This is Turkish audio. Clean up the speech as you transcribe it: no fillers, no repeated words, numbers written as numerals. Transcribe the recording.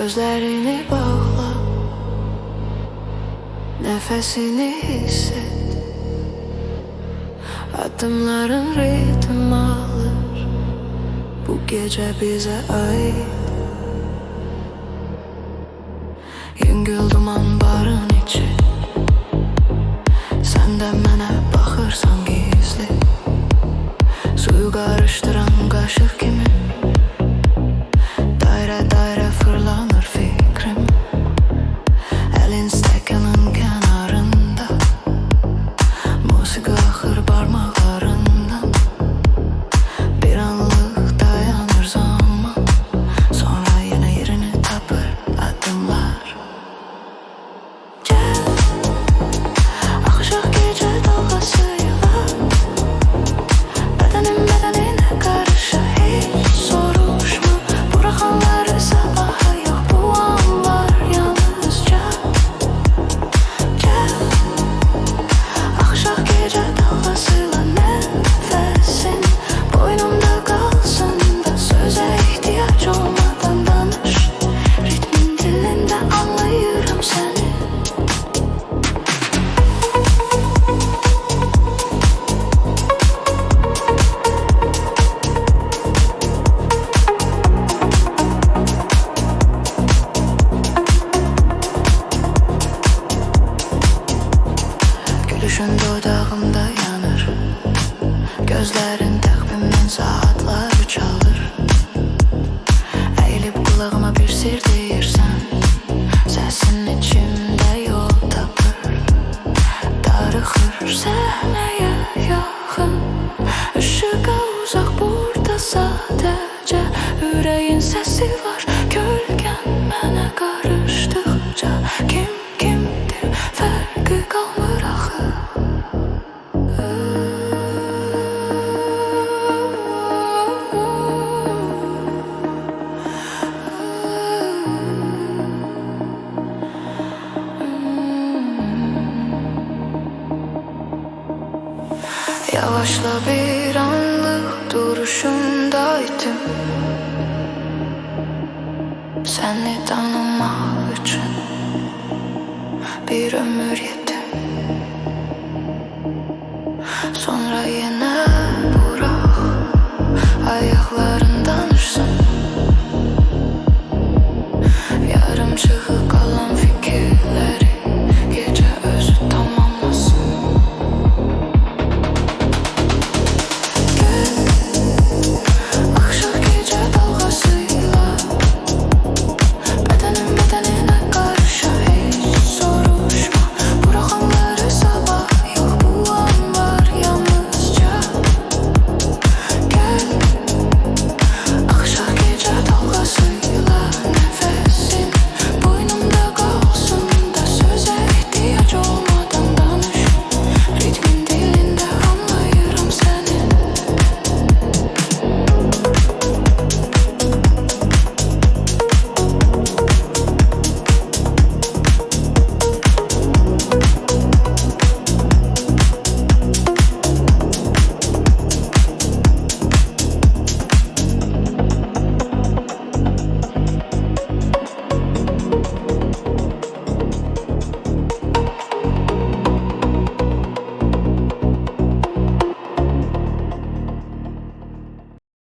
Gözlerini bağla, nefesini hisset. Adımların ritim alır, bu gece bize ait. Yüngül duman barın içi, sen de mənə baxırsan gizli. Suyu karıştıran kaşık kimi daire daire fırlanır fikrim. Elin stekanın kenarında, musiki akır parmaklarından. Bir anlık dayanır zaman, sonra yine yerini tapır adımlar. Gel, akşam gece dalgasıyla bedenim bedenine karşı hiç soruşma. Bırakanları sabaha yok bu anlar yalnızca. Gel, akşam gece dalgasıyla nefesin boynumda kalsın da söze ihtiyaç olmadan danış. Ritmin dilinde anlayırım seni. Gülüşün dudağımda yanır, gözlerin takvimin saatları çalır. Eğilip kulağıma bir sır deyirsən, sesin içimde yol tapır. Darıxır səhnəyə yaxın, ışığa uzaq burada sadəcə. Ürəyin səsi var, kölgən mənə qarışdıqca. Kim kimdir, fərqi qalmır axı. Yavaşla bir anlık duruşundaydım, seni tanımak için bir ömür yetim.